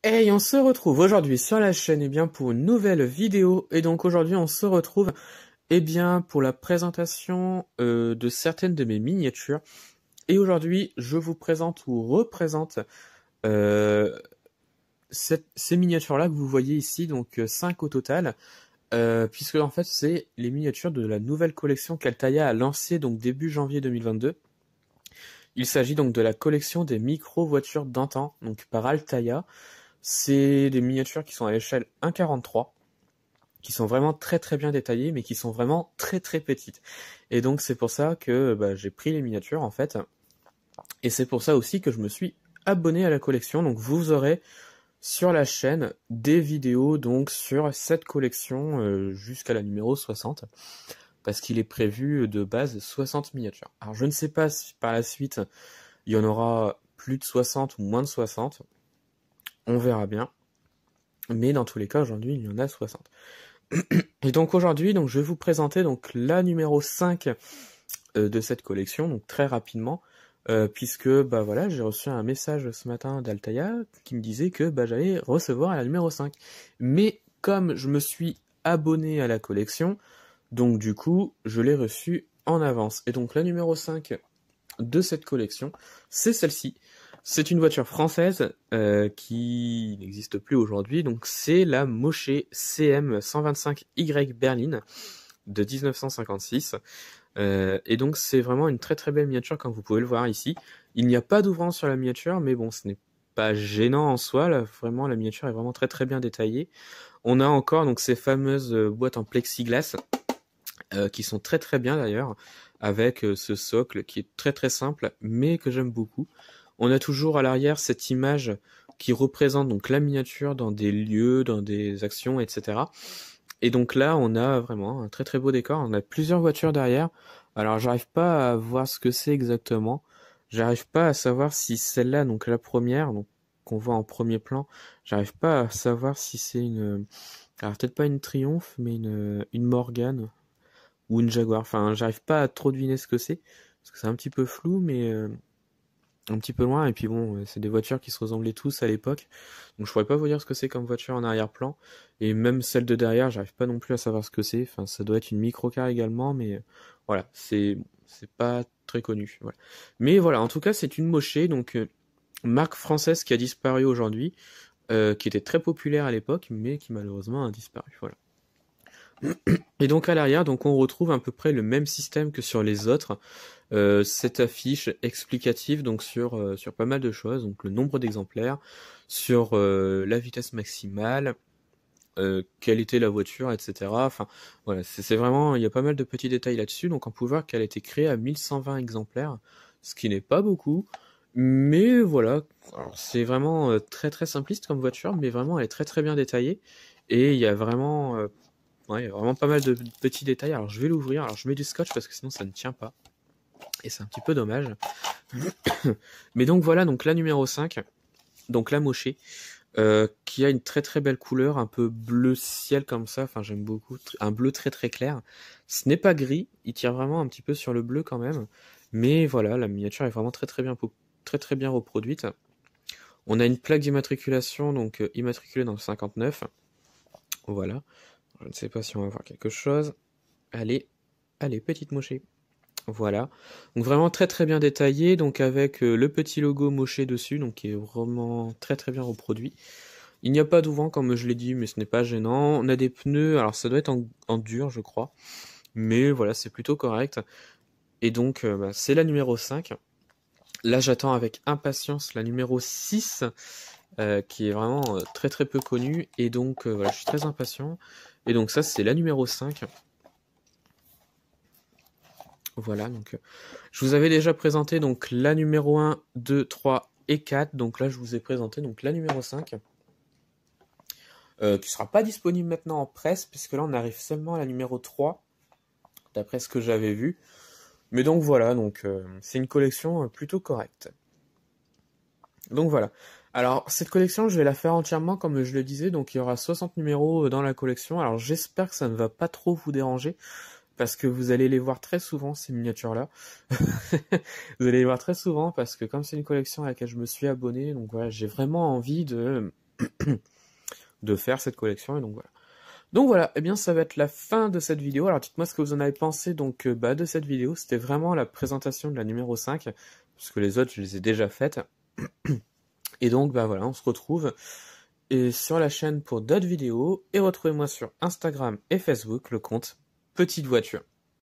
Hey, on se retrouve aujourd'hui sur la chaîne pour une nouvelle vidéo. Et donc aujourd'hui on se retrouve pour la présentation de certaines de mes miniatures. Et aujourd'hui je vous présente ou représente euh, ces miniatures-là que vous voyez ici, donc 5 au total. Puisque en fait c'est les miniatures de la nouvelle collection qu'Altaya a lancée donc début janvier 2022. Il s'agit donc de la collection des micro-voitures d'antan, donc par Altaya. C'est des miniatures qui sont à l'échelle 1,43, qui sont vraiment très très bien détaillées, mais qui sont vraiment très très petites. Et donc c'est pour ça que j'ai pris les miniatures en fait. Et c'est pour ça aussi que je me suis abonné à la collection. Donc vous aurez sur la chaîne des vidéos donc sur cette collection jusqu'à la numéro 60. Parce qu'il est prévu de base 60 miniatures. Alors je ne sais pas si par la suite il y en aura plus de 60 ou moins de 60. On verra bien. Mais dans tous les cas, aujourd'hui, il y en a 60. Et donc aujourd'hui, je vais vous présenter donc la numéro 5 de cette collection, donc très rapidement, puisque voilà, j'ai reçu un message ce matin d'Altaya qui me disait que j'allais recevoir la numéro 5. Mais comme je me suis abonné à la collection, donc du coup, je l'ai reçue en avance. Et donc la numéro 5 de cette collection, c'est celle-ci. C'est une voiture française qui n'existe plus aujourd'hui, donc c'est la Mosche CM 125Y Berline de 1956. Et donc c'est vraiment une très très belle miniature comme vous pouvez le voir ici. Il n'y a pas d'ouvrant sur la miniature, mais bon, ce n'est pas gênant en soi. Là, vraiment, la miniature est vraiment très très bien détaillée. On a encore donc ces fameuses boîtes en plexiglas qui sont très très bien d'ailleurs, avec ce socle qui est très très simple, mais que j'aime beaucoup. On a toujours à l'arrière cette image qui représente donc la miniature dans des lieux, dans des actions, etc. Et donc là, on a vraiment un très très beau décor. On a plusieurs voitures derrière. Alors, j'arrive pas à voir ce que c'est exactement. J'arrive pas à savoir si celle-là, donc la première, donc qu'on voit en premier plan, j'arrive pas à savoir si c'est une, alors peut-être pas une Triumph, mais une Morgane ou une Jaguar. Enfin, j'arrive pas à trop deviner ce que c'est parce que c'est un petit peu flou, mais un petit peu loin. Et puis bon, c'est des voitures qui se ressemblaient tous à l'époque, donc je pourrais pas vous dire ce que c'est comme voiture en arrière-plan. Et même celle de derrière, j'arrive pas non plus à savoir ce que c'est. Enfin, ça doit être une microcar également, mais voilà, c'est pas très connu. Voilà. Mais voilà, en tout cas, c'est une Mosche, donc marque française qui a disparu aujourd'hui, qui était très populaire à l'époque, mais qui malheureusement a disparu. Voilà. Et donc à l'arrière, donc on retrouve à peu près le même système que sur les autres. Cette affiche explicative donc sur pas mal de choses, donc le nombre d'exemplaires, sur la vitesse maximale, quelle était la voiture, etc. Enfin voilà, c'est vraiment, il y a pas mal de petits détails là-dessus. Donc on peut voir qu'elle a été créée à 1120 exemplaires, ce qui n'est pas beaucoup. Mais voilà, c'est vraiment très très simpliste comme voiture, mais vraiment elle est très très bien détaillée. Et il y a vraiment ouais, il y a vraiment pas mal de petits détails. Alors je vais l'ouvrir. Alors je mets du scotch parce que sinon ça ne tient pas. Et c'est un petit peu dommage. Mais donc voilà, donc la numéro 5, donc la Mosche, qui a une très très belle couleur, un peu bleu ciel comme ça. Enfin j'aime beaucoup. Un bleu très très clair. Ce n'est pas gris, il tire vraiment un petit peu sur le bleu quand même. Mais voilà, la miniature est vraiment très très très bien reproduite. On a une plaque d'immatriculation, donc immatriculée dans le 59. Voilà. Je ne sais pas si on va voir quelque chose. Allez, allez, petite Mosche. Voilà. Donc vraiment très très bien détaillé, donc avec le petit logo Mosche dessus, donc qui est vraiment très très bien reproduit. Il n'y a pas d'ouvrant comme je l'ai dit, mais ce n'est pas gênant. On a des pneus, alors ça doit être en dur je crois, mais voilà, c'est plutôt correct. Et donc c'est la numéro 5. Là j'attends avec impatience la numéro 6, qui est vraiment très très peu connue, et donc voilà, je suis très impatient. Et donc ça c'est la numéro 5. Voilà, donc je vous avais déjà présenté donc la numéro 1, 2, 3 et 4. Donc là, je vous ai présenté donc la numéro 5, qui sera pas disponible maintenant en presse, puisque là, on arrive seulement à la numéro 3, d'après ce que j'avais vu. Mais donc voilà, donc c'est une collection plutôt correcte. Donc voilà. Alors, cette collection, je vais la faire entièrement, comme je le disais. Donc il y aura 60 numéros dans la collection. Alors j'espère que ça ne va pas trop vous déranger, parce que vous allez les voir très souvent, ces miniatures-là. Vous allez les voir très souvent, parce que comme c'est une collection à laquelle je me suis abonné, donc voilà, j'ai vraiment envie de faire cette collection, et donc voilà. Donc voilà, eh bien ça va être la fin de cette vidéo. Alors dites-moi ce que vous en avez pensé donc de cette vidéo. C'était vraiment la présentation de la numéro 5, puisque les autres je les ai déjà faites. Et donc bah voilà, on se retrouve sur la chaîne pour d'autres vidéos, et retrouvez-moi sur Instagram et Facebook le compte Petite Voiture.